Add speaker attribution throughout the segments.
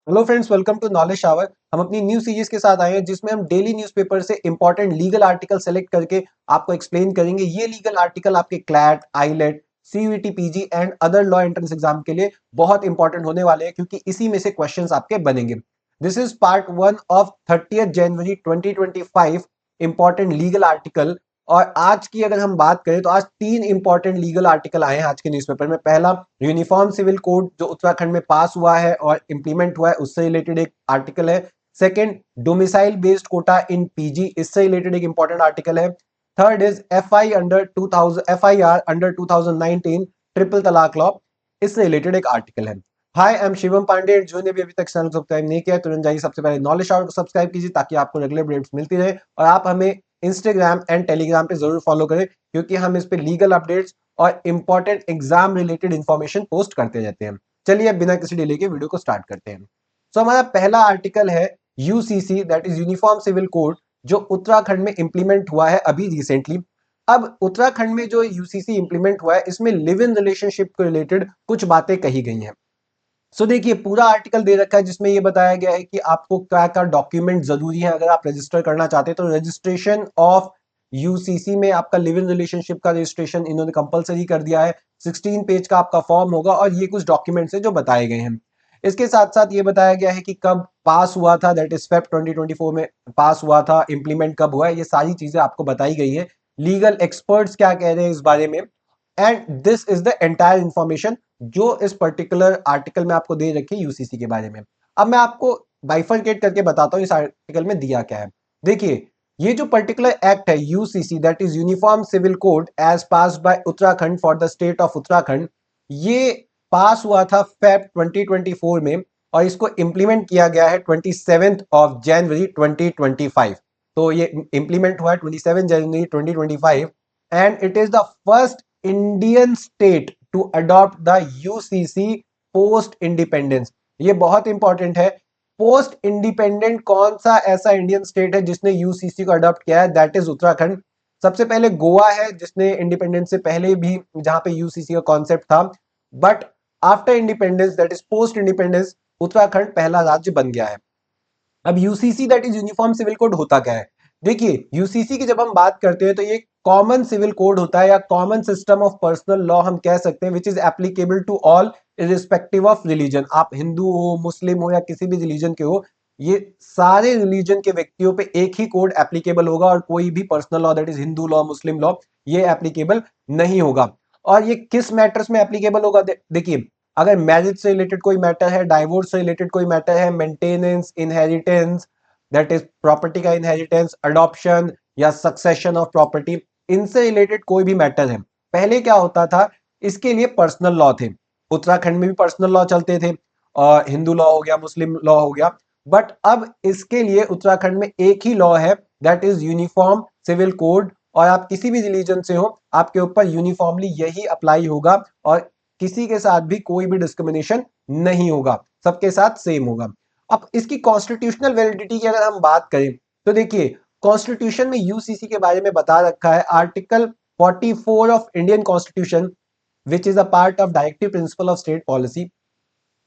Speaker 1: Hello friends, welcome to Knowledge Shower. हम अपनी new series के साथ आए हैं जिसमें हम डेली न्यूज़पेपर से इंपॉर्टेंट लीगल आर्टिकल सेलेक्ट करके आपको एक्सप्लेन करेंगे। ये लीगल आर्टिकल आपके CLAT, eyelet, CUET, PG and other law entrance exam के लिए बहुत इंपॉर्टेंट होने वाले हैं क्योंकि इसी में से क्वेश्चंस आपके बनेंगे। This is part 1 of 30 January 2025 important legal article. और आज की अगर हम बात करें तो आज 3 इंपॉर्टेंट लीगल आर्टिकल आए हैं आज के न्यूज़पेपर में। पहला, यूनिफॉर्म सिविल कोड जो उत्तराखंड में पास हुआ है और इंप्लीमेंट हुआ है, उससे रिलेटेड एक आर्टिकल है। Second, domicile based quota in PG, इससे रिलेटेड एक इंपॉर्टेंट आर्टिकल है। Third is FIR under 2019 triple talaq law, इससे रिलेटेड एक आर्टिकल है। Hi, I am Shivam Pandey. जो ने भी अभी तक चैनल सब्सक्राइब नहीं किया है तुरंत जाइए सबसे पहले नॉलेज शावर को सब्सक्राइब कीजिए ताकि आपको रेगुलर अपडेट्स मिलती रहे। और आप हमें इंस्टाग्राम एंड टेलीग्राम पे जरूर फॉलो करें क्योंकि हम इस पे लीगल अपडेट्स और important exam related information post करते रहते हैं। चलिए अब बिना किसी डिले के वीडियो को स्टार्ट करते हैं। सो हमारा पहला आर्टिकल है UCC, that is uniform civil code, जो उत्तराखंड में इंप्लीमेंट हुआ है अभी रिसेंटली। अब उत्तराखंड में जो यूसीसी इंप्लीमेंट हुआ है इसमें लिव इन रिलेशनशिप को रिलेटेड कुछ बातें कही गई हैं। सो देखिए, पूरा आर्टिकल दे रखा है जिसमें ये बताया गया है कि आपको क्या क्या डॉक्यूमेंट जरूरी है अगर आप रजिस्टर करना चाहते हैं। तो रजिस्ट्रेशन ऑफ यूसीसी में आपका लिव इन रिलेशनशिप का रजिस्ट्रेशन इन्होंने कंपलसरी कर दिया है। 16 पेज का आपका फॉर्म होगा और ये कुछ डॉक्यूमेंट्स है जो बताए गए हैं। इसके साथ साथ ये बताया गया है कि कब पास हुआ था, दैट इज फेब 2024 में पास हुआ था। इंप्लीमेंट कब हुआ है, ये सारी चीजें आपको बताई गई है। लीगल एक्सपर्ट्स क्या कह रहे हैं इस बारे में, and this is the entire information जो इस पर्टिकुलर आर्टिकल में आपको दे रखी है यूसीसी के बारे में। अब मैं आपको बाइफरकेट करके बताता हूँ इस आर्टिकल में दिया क्या है। देखिए, ये जो पर्टिकुलर एक्ट है UCC, that is uniform civil code as passed by Uttarakhand for the state of Uttarakhand, ये पास हुआ था फेब 2024 में और इसको इंप्लीमेंट किया गया है 27 ऑफ जनवरी 2025। तो ये इंप्लीमेंट हुआ है 27 जनवरी 2025 and it is the first Indian state to adopt the UCC post independence. ये बहुत इंपॉर्टेंट है। पोस्ट इंडिपेंडेंट कौन सा ऐसा इंडियन स्टेट है जिसने यूसीसी को अडॉप्ट किया है, दैट इज उत्तराखंड। सबसे पहले गोवा है जिसने इंडिपेंडेंस से पहले भी जहां पे यूसीसी का कॉन्सेप्ट था, but after independence, that is post independence, Uttarakhand पहला राज्य बन गया है। अब UCC, that is uniform civil code, होता क्या है? देखिए, यूसीसी की जब हम बात करते हैं तो ये कॉमन सिविल कोड होता है या common system of personal law हम कह सकते हैं, which is applicable to all irrespective of religion. आप हिंदू हो, मुस्लिम हो या किसी भी रिलीजन के हो, ये सारे रिलीजन के व्यक्तियों पे एक ही कोड एप्लीकेबल होगा और कोई भी personal law, that is Hindu law, Muslim law, ये एप्लीकेबल नहीं होगा। और ये किस मैटर्स में एप्लीकेबल होगा? देखिए, अगर मैरिज से रिलेटेड कोई मैटर है, डाइवोर्स से रिलेटेड कोई मैटर है, maintenance, inheritance, that is property का इनहेरिटेंस, अडॉप्शन या सक्सेशन ऑफ प्रॉपर्टी, इनसे रिलेटेड कोई भी मैटर है। पहले क्या होता था, इसके लिए पर्सनल लॉ थे। उत्तराखंड में भी पर्सनल लॉ चलते थे और हिंदू लॉ हो गया, मुस्लिम लॉ हो गया। बट अब इसके लिए उत्तराखंड में एक ही लॉ है, that is uniform civil code. और आप किसी भी रिलीजन से हो, आपके ऊपर यूनिफॉर्मली यही अप्लाई होगा और किसी के साथ भी कोई भी डिस्क्रिमिनेशन नहीं होगा, सबके साथ सेम होगा। अब इसकी कॉन्स्टिट्यूशनल वैलिडिटी की अगर हम बात करें तो देखिए, कॉन्स्टिट्यूशन में यूसीसी के बारे में बता रखा है, article 44 of Indian constitution, which is a part of directive principle of state policy.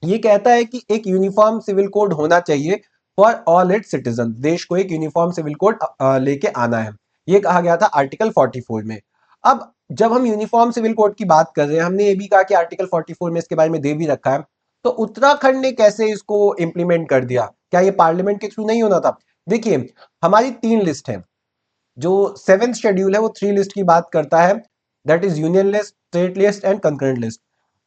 Speaker 1: ये कहता है कि एक यूनिफॉर्म सिविल कोड होना चाहिए फॉर ऑल इट्स सिटीजन। देश को एक यूनिफॉर्म सिविल कोड लेके आना है, ये कहा गया था आर्टिकल 44 में। अब जब हम यूनिफॉर्म सिविल कोड की बात कर रहे हैं, हमने ये भी कहा कि आर्टिकल 44 में इसके बारे में दे भी रखा है। तो उत्तराखंड ने कैसे इसको इंप्लीमेंट कर दिया? क्या ये पार्लियामेंट के थ्रू नहीं होना था? देखिए, हमारी 3 लिस्ट है। जो 7th शेड्यूल है वो 3 लिस्ट की बात करता है, that is union list, state list and concurrent list.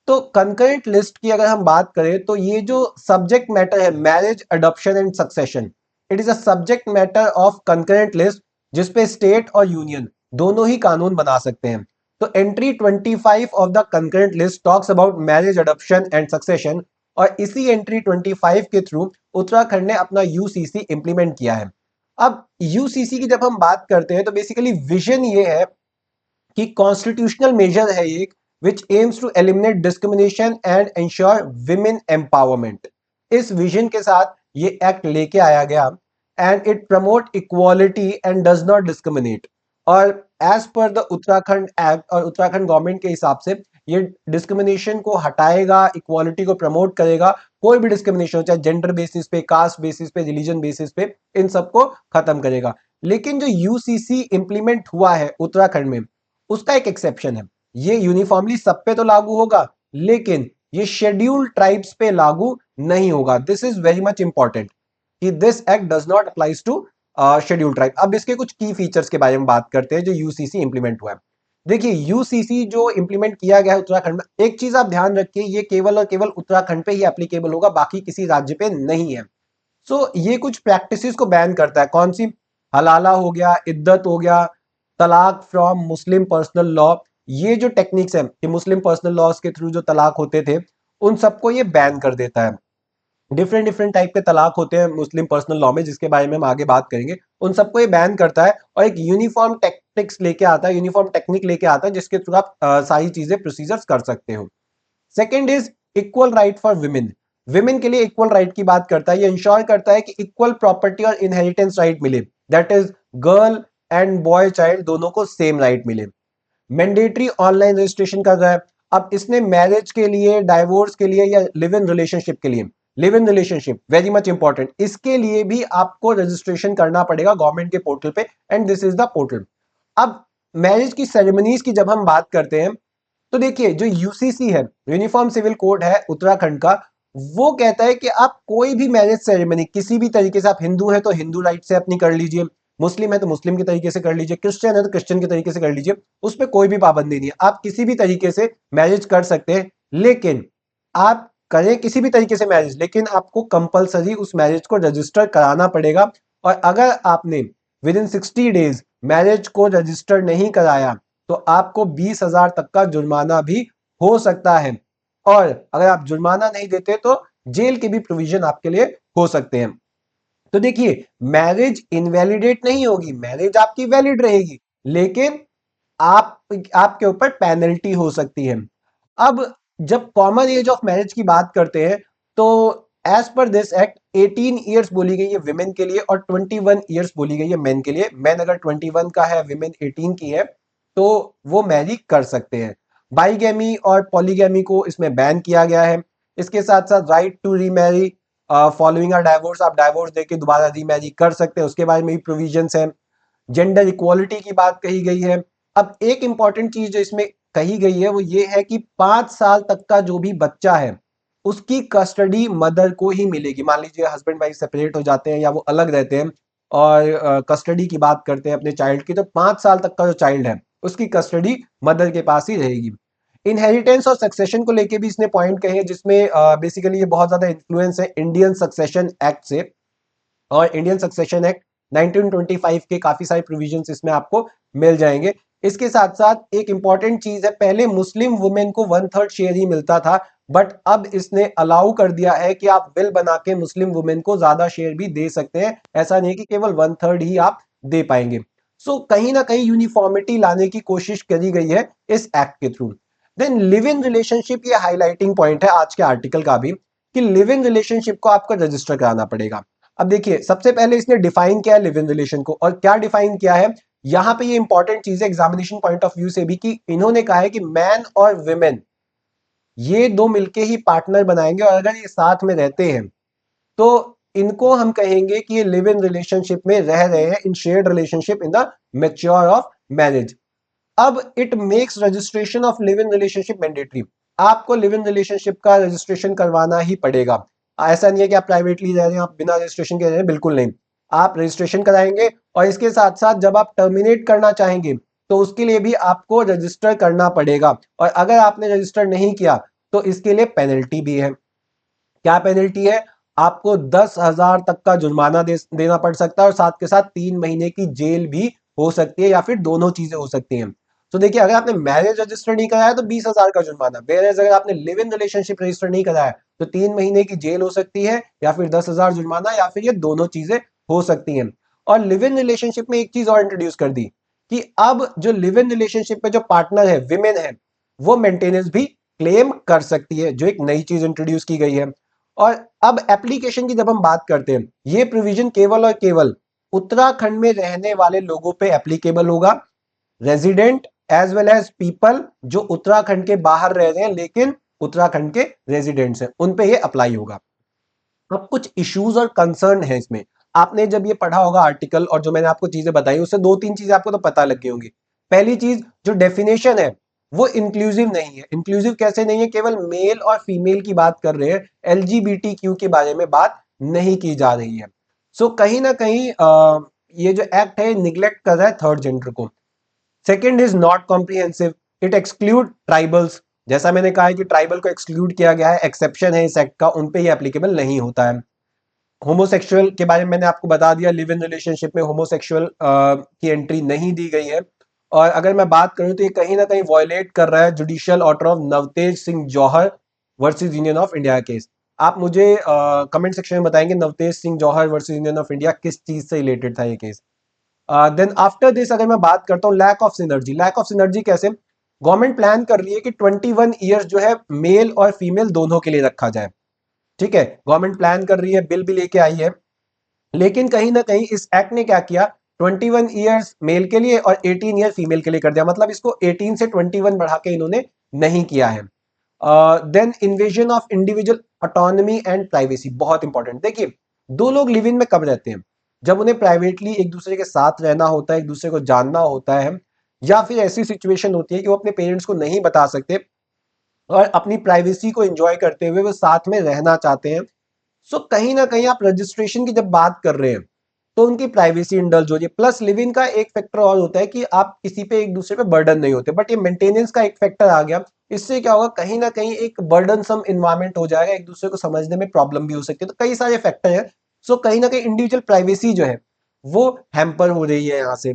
Speaker 1: तो कंकरेंट लिस्ट की अगर हम बात करें तो ये जो सब्जेक्ट मैटर है, marriage, adoption and succession, it is a subject matter of concurrent list, जिसपे स्टेट और यूनियन दोनों ही कानून बना सकते हैं। तो entry 25 of the concurrent list talks about marriage, adoption and succession, और इसी एंट्री 25 के थ्रू उत्तराखंड ने अपना यूसीसी इंप्लीमेंट किया है। अब यूसीसी की जब हम बात करते हैं तो बेसिकली विजन ये है कि कॉन्स्टिट्यूशनल मेजर है एक, which aims to eliminate discrimination and ensure women empowerment. इस विजन के साथ ये एक्ट लेके आया गया and it promote equality and does not discriminate. और as per the Uttarakhand act और उत्तराखंड गवर्नमेंट के हिसाब से ये डिस्क्रिमिनेशन को हटाएगा, इक्वालिटी को प्रमोट करेगा, कोई भी डिस्क्रिमिनेशन हो चाहे जेंडर बेसिस पे, कास्ट बेसिस पे, रिलीजन बेसिस पे, इन सबको खत्म करेगा। लेकिन जो यूसीसी इंप्लीमेंट हुआ है उत्तराखंड में, उसका एक एक्सेप्शन है। ये यूनिफॉर्मली सब पे तो लागू होगा, लेकिन ये शेड्यूल्ड ट्राइब्स पे लागू नहीं होगा। This is very much important कि this act does not applies to scheduled tribe. अब इसके कुछ की फीचर्स के बारे में बात करते हैं जो यूसीसी इंप्लीमेंट हुआ है। देखिए, यूसीसी जो इंप्लीमेंट किया गया है उत्तराखंड में, एक चीज आप ध्यान रखिए, ये केवल और केवल उत्तराखंड पे ही एप्लीकेबल होगा, बाकी किसी राज्य पे नहीं है। सो ये कुछ प्रैक्टिसेस को बैन करता है। कौन सी? हलाला हो गया, इद्दत हो गया, तलाक फ्रॉम मुस्लिम पर्सनल लॉ। ये जो टेक्निक्स है कि मुस्लिम पर्सनल लॉज के थ्रू जो तलाक होते थे, उन सबको ये बैन कर देता है। डिफरेंट डिफरेंट टाइप के तलाक होते हैं मुस्लिम पर्सनल लॉ में, जिसके बारे में हम आगे बात करेंगे। उन सबको ये बैन करता है और एक यूनिफॉर्म टेक्टिक्स लेके आता है, यूनिफॉर्म टेक्निक लेके आता है, जिसके थ्रू आप सारी चीजें प्रोसीजर्स कर सकते हो। Second is equal right for women. Women के लिए इक्वल राइट की बात करता है। ये इंश्योर करता है कि इक्वल प्रॉपर्टी और इनहेरिटेंस राइट मिले, that is girl and boy child दोनों को सेम राइट मिले। मैंडेटरी ऑनलाइन रजिस्ट्रेशन कर रहा है। अब इसने मैरिज के लिए, डाइवोर्स के लिए या लिव इन रिलेशनशिप के लिए, live in relationship very much important, इसके लिए भी आपको रजिस्ट्रेशन करना पड़ेगा गवर्नमेंट के पोर्टल पे, and this is the portal. अब मैरिज की सेरेमनीज की जब हम बात करते हैं, तो देखिए जो यूसीसी है, यूनिफॉर्म सिविल कोड है उत्तराखंड का, वो कहता है कि आप कोई भी मैरिज सेरेमनी किसी भी तरीके से, आप हिंदू है तो हिंदू राइट से अपनी कर लीजिए, मुस्लिम है तो मुस्लिम के तरीके से कर लीजिए, क्रिश्चियन है तो क्रिश्चियन के तरीके से कर लीजिए, उस पर कोई भी पाबंदी नहीं है। आप किसी भी तरीके से मैरिज कर सकते हैं, लेकिन आप करें किसी भी तरीके से मैरिज, लेकिन आपको कंपलसरी उस मैरिज को रजिस्टर कराना पड़ेगा। और अगर आपने विद इन 60 डेज मैरिज को रजिस्टर नहीं कराया, तो आपको 20,000 तक का जुर्माना भी हो सकता है। और अगर आप जुर्माना नहीं देते तो जेल के भी प्रोविजन आपके लिए हो सकते हैं। तो देखिए, मैरिज इनवैलिडेट नहीं होगी, मैरिज आपकी वैलिड रहेगी, लेकिन आप आपके ऊपर पेनल्टी हो सकती है। अब जब कॉमन एज ऑफ मैरिज की बात करते हैं, तो as per this act 18 years बोली गई है विमेन के लिए और 21 ईयर्स बोली गई है मेन के लिए। मैन अगर 21 का है, विमेन 18 की है, तो वो मैरी कर सकते हैं। बाईगैमी और पॉलीगैमी को इसमें बैन किया गया है। इसके साथ साथ right to remarry following a divorce, आप डाइवोर्स देके दोबारा रीमैरी कर सकते हैं, उसके बारे में भी प्रोविजंस हैं। जेंडर इक्वालिटी की बात कही गई है। अब एक इंपॉर्टेंट चीज जो इसमें कही गई है वो ये है कि 5 साल तक का जो भी बच्चा है, उसकी कस्टडी मदर को ही मिलेगी। मान लीजिए हस्बैंड वाइफ सेपरेट हो जाते हैं या वो अलग रहते हैं, और कस्टडी की बात करते हैं अपने चाइल्ड की, तो 5 साल तक का जो चाइल्ड है उसकी कस्टडी मदर के पास ही रहेगी। इनहेरिटेंस और सक्सेशन को लेके भी इसने पॉइंट कहे हैं, जिसमें बेसिकली ये बहुत ज्यादा इन्फ्लुएंस है इंडियन सक्सेशन एक्ट से। और इंडियन सक्सेशन एक्ट 1925 के काफी सारे प्रोविजंस इसमें आपको मिल जाएंगे। इसके साथ साथ एक इंपॉर्टेंट चीज है, पहले मुस्लिम वुमेन को 1/3 शेयर ही मिलता था, बट अब इसने अलाउ कर दिया है कि आप बिल बना के मुस्लिम वुमेन को ज्यादा शेयर भी दे सकते हैं। ऐसा नहीं कि केवल 1/3 ही आप दे पाएंगे। सो कहीं ना कहीं यूनिफॉर्मिटी लाने की कोशिश करी गई है इस एक्ट के थ्रू। देन लिव इन रिलेशनशिप, ये हाईलाइटिंग पॉइंट है आज के आर्टिकल का भी, कि लिव इन रिलेशनशिप को आपको रजिस्टर कराना पड़ेगा। अब देखिए, सबसे पहले इसने डिफाइन किया है लिव इन रिलेशन को, और क्या डिफाइन किया है यहां पे, ये इंपॉर्टेंट चीज है एग्जामिनेशन पॉइंट ऑफ व्यू से भी, कि इन्होंने कहा है कि मैन और विमेन ये दो मिलके ही पार्टनर बनाएंगे, और अगर ये साथ में रहते हैं तो इनको हम कहेंगे कि ये लिव इन रिलेशनशिप में रह रहे हैं, in shared relationship in the mature of marriage. अब it makes registration of live in relationship mandatory. आपको लिव इन रिलेशनशिप का रजिस्ट्रेशन करवाना ही पड़ेगा। ऐसा नहीं है कि आप प्राइवेटली रह रहे हैं, आप बिना रजिस्ट्रेशन के रह रहे हैं, बिल्कुल नहीं। आप रजिस्ट्रेशन कराएंगे, और इसके साथ साथ जब आप टर्मिनेट करना चाहेंगे तो उसके लिए भी आपको रजिस्टर करना पड़ेगा। और अगर आपने रजिस्टर नहीं किया तो इसके लिए पेनल्टी भी है। क्या पेनल्टी है? आपको 10,000 तक का जुर्माना देना पड़ सकता है, और साथ के साथ 3 महीने की जेल भी हो सकती है, या फिर दोनों चीजें हो सकती हैं। तो देखिए, अगर आपने मैरिज रजिस्टर नहीं कराया तो 20,000 का जुर्माना, वेयरएज अगर आपने लिव इन रिलेशनशिप रजिस्टर नहीं कराया तो 3 महीने की जेल हो सकती है, या फिर 10,000 जुर्माना, या फिर ये दोनों चीजें हो सकती हैं। और लिव इन रिलेशनशिप में एक चीज और इंट्रोड्यूस कर दी, कि अब जो लिव इन रिलेशनशिप में जो पार्टनर है, विमेन है, वो मेंटेनेंस भी क्लेम कर सकती है, जो एक नई चीज इंट्रोड्यूस की गई है। और अब एप्लीकेशन की जब हम बात करते हैं, ये प्रोविजन केवल और केवल उत्तराखंड में रहने वाले लोगों पे एप्लीकेबल होगा। Resident as well as people जो उत्तराखंड के बाहर रह रहे हैं लेकिन उत्तराखंड के रेजिडेंट्स हैं, उन पे ये अप्लाई होगा। अब कुछ इश्यूज और कंसर्न है इसमें। आपने जब ये पढ़ा होगा आर्टिकल और जो मैंने आपको चीजें बताई उससे दो तीन चीजें आपको तो पता लग गई होंगी। पहली चीज, जो डेफिनेशन है वो इंक्लूसिव नहीं है। इंक्लूसिव कैसे नहीं है? केवल मेल और फीमेल की बात कर रहे हैं, एलजीबीटी के बारे में बात नहीं की जा रही है। सो कहीं ना कहीं ये जो एक्ट है निग्लेक्ट कर रहा है थर्ड जेंडर को। Second is not comprehensive, it exclude tribals. जैसा मैंने कहा है कि ट्राइबल को एक्सक्लूड किया गया है, एक्सेप्शन है इस एक्ट का, उन पे ये एप्लीकेबल नहीं होता है। होमोसेक्सुअल के बारे में मैंने आपको बता दिया, लिव इन रिलेशनशिप में होमोसेक्सुअल की एंट्री नहीं दी गई है। और अगर मैं बात करूं तो ये कहीं ना कहीं वॉयलेट कर रहा है judicial order of Navtej Singh Johar versus Union of India case. आप मुझे कमेंट सेक्शन में बताएंगे Navtej Singh Johar versus Union of India किस चीज से रिलेटेड था ये केस। देन आफ्टर दिस अगर मैं बात करता हूँ lack of synergy. Lack of synergy कैसे? गवर्नमेंट प्लान कर रही है कि 21 ईयर्स जो है मेल और फीमेल दोनों के लिए रखा जाए। ठीक है, गवर्नमेंट प्लान कर रही है, बिल भी लेके आई है, लेकिन कहीं ना कहीं इस एक्ट ने क्या किया, 21 ईयर्स मेल के लिए और 18 ईयर फीमेल के लिए कर दिया। मतलब इसको 18 से 21 बढ़ा के इन्होंने नहीं किया है। Then invasion of individual autonomy and privacy, बहुत इंपॉर्टेंट। देखिए, दो लोग लिव इन में कब रहते हैं? जब उन्हें प्राइवेटली एक दूसरे के साथ रहना होता है, एक दूसरे को जानना होता है, या फिर ऐसी सिचुएशन होती है कि वो अपने पेरेंट्स को नहीं बता सकते और अपनी प्राइवेसी को एंजॉय करते हुए वो साथ में रहना चाहते हैं। सो कहीं ना कहीं आप रजिस्ट्रेशन की जब बात कर रहे हैं तो उनकी प्राइवेसी इंडल्ज हो रही है। प्लस लिव इन का एक फैक्टर और होता है कि आप किसी पे एक दूसरे पे बर्डन नहीं होते, बट ये मेंटेनेंस का एक फैक्टर आ गया। इससे क्या होगा, कहीं ना कहीं एक बर्डनसम इन्वायरमेंट हो जाएगा, एक दूसरे को समझने में प्रॉब्लम भी हो सकती है। तो कई सारे फैक्टर है। सो कहीं ना कहीं इंडिविजुअल प्राइवेसी जो है वो हैम्पर हो रही है यहाँ से।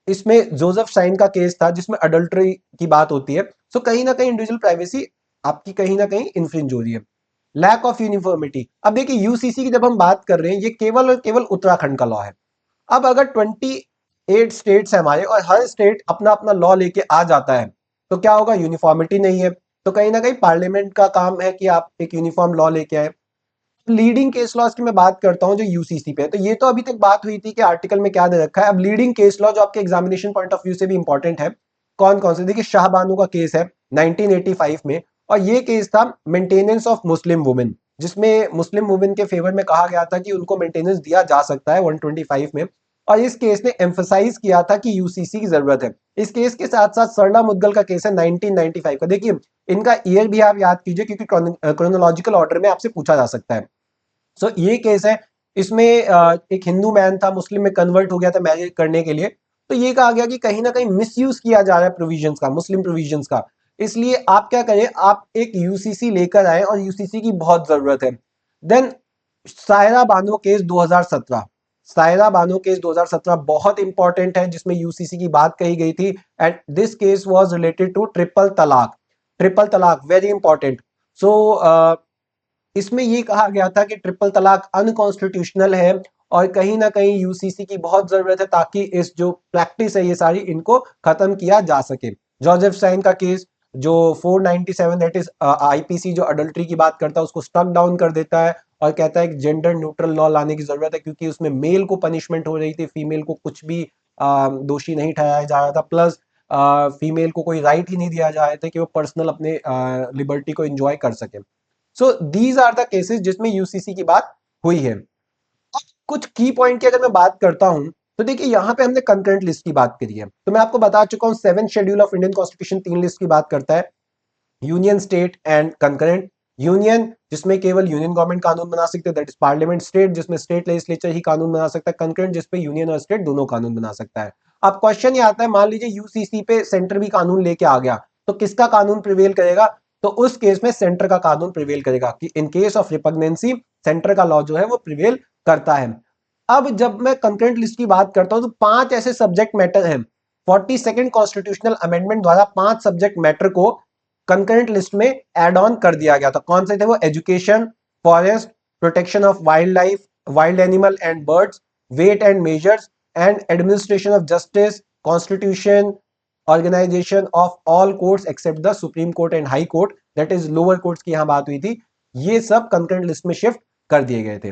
Speaker 1: इसमें जोसेफ साइन का केस था जिसमें अडल्ट्री की बात होती है। सो कहीं ना कहीं इंडिविजुअल प्राइवेसी आपकी कहीं ना कहीं इन्फ्रिंज हो रही है। लैक ऑफ यूनिफॉर्मिटी, अब देखिए यूसीसी की जब हम बात कर रहे हैं ये केवल और केवल उत्तराखंड का लॉ है। अब अगर 28 स्टेट्स है हमारे और हर स्टेट अपना अपना लॉ लेके आ जाता है तो क्या होगा? यूनिफॉर्मिटी नहीं है। तो कहीं ना कहीं पार्लियामेंट का काम है कि आप एक यूनिफॉर्म लॉ लेके आए। लीडिंग केस लॉज की मैं बात करता हूं जो यूसीसी पे है, तो ये तो अभी तक बात हुई थी कि आर्टिकल में क्या दे रखा है। अब लीडिंग केस लॉ जो आपके एग्जामिनेशन पॉइंट ऑफ व्यू से भी इंपॉर्टेंट है, कौन कौन से? देखिए, शाहबानू का केस है 1985 में, और ये केस था मेंटेनेंस ऑफ मुस्लिम वुमेन, जिसमें मुस्लिम वुमेन के फेवर में कहा गया था कि उनको मेंटेनेंस दिया जा सकता है 125 में। और इस केस ने एम्फसाइज किया था कि यूसीसी की जरूरत है। इस केस के साथ साथ सरला मुद्गल का केस है 1995 का। देखिए, इनका ईयर भी आप याद कीजिए क्योंकि क्रोनोलॉजिकल ऑर्डर में आपसे पूछा जा सकता है। ये केस है, इसमें एक हिंदू मैन था, मुस्लिम में कन्वर्ट हो गया था मैरिज करने के लिए। तो ये कहा गया कि कहीं ना कहीं मिसयूज किया जा रहा है प्रोविजंस का, मुस्लिम प्रोविजंस का। इसलिए आप क्या करें, आप एक यूसीसी लेकर आए और यूसीसी की बहुत जरूरत है। Then Saira Banu case 2017, Saira Banu case 2017 बहुत इंपॉर्टेंट है जिसमें यूसीसी की बात कही गई थी। And this case was related to triple talaq. Triple talaq very important. So इसमें ये कहा गया था कि ट्रिपल तलाक अनकॉन्स्टिट्यूशनल है और कहीं ना कहीं यूसीसी की बहुत जरूरत है ताकि इस जो प्रैक्टिस है ये सारी इनको खत्म किया जा सके। जोसेफ साइन का केस जो 497 दैट इज आईपीसी जो अडल्ट्री की बात करता है उसको स्ट्रक डाउन कर देता है और कहता है कि जेंडर न्यूट्रल लॉ लाने की जरूरत है, क्योंकि उसमें मेल को पनिशमेंट हो रही थी, फीमेल को कुछ भी दोषी नहीं ठहराया जा रहा था। प्लस फीमेल को कोई राइट ही नहीं दिया जा रहा था कि वो पर्सनल अपने लिबर्टी को एंजॉय कर सके। So these are the cases जिसमें यूसीसी की बात हुई है। अब कुछ की पॉइंट की अगर मैं बात करता हूं तो देखिए, यहां पे हमने कंकरेंट लिस्ट की बात करी है, तो मैं आपको बता चुका हूं 7 schedule of Indian constitution 3 list की बात करता है, union, state and concurrent. Union जिसमें केवल यूनियन गवर्नमेंट कानून बना सकते हैं, दैट इज पार्लियामेंट। स्टेट जिसमें स्टेट लेजिस्लेचर ही कानून बना सकता है। कंकरेंट जिसपे यूनियन और स्टेट दोनों कानून बना सकता है। अब क्वेश्चन ये आता है, मान लीजिए यूसीसी पे सेंटर भी कानून लेके आ गया तो किसका कानून प्रिवेल करेगा? तो उस केस में सेंटर का कानून प्रिवेल करेगा कि इन केस ऑफ रिपग्नेंसी सेंटर का लॉ जो है वो प्रिवेल करता है। अब जब मैं कंकरेंट लिस्ट की बात करता हूं तो 5 ऐसे सब्जेक्ट मैटर हैं। 42nd कॉन्स्टिट्यूशनल अमेंडमेंट द्वारा 5 सब्जेक्ट मैटर को कंकरेंट लिस्ट में एड ऑन कर दिया गया था। कौन से थे वो? Education, forest, protection of wild life, wild animal and birds, weight and measures and administration of justice, constitution, organisation of all courts except the supreme court and high court, that is lower courts की यहां बात हुई थी। ये सब concurrent list में shift कर दिए गए थे।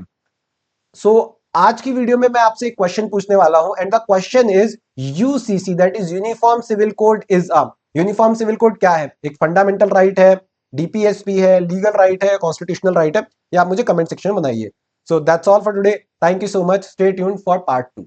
Speaker 1: सो आज की वीडियो में मैं आपसे एक क्वेश्चन पूछने वाला हूं and the question is UCC, that is uniform civil code is a, uniform civil code क्या है? एक फंडामेंटल राइट है, डीपीएसपी है, लीगल राइट है, कॉन्स्टिट्यूशनल राइट है? या आप मुझे कमेंट सेक्शन में बताइए। So that's all for today, thank you so much, stay tuned for part 2।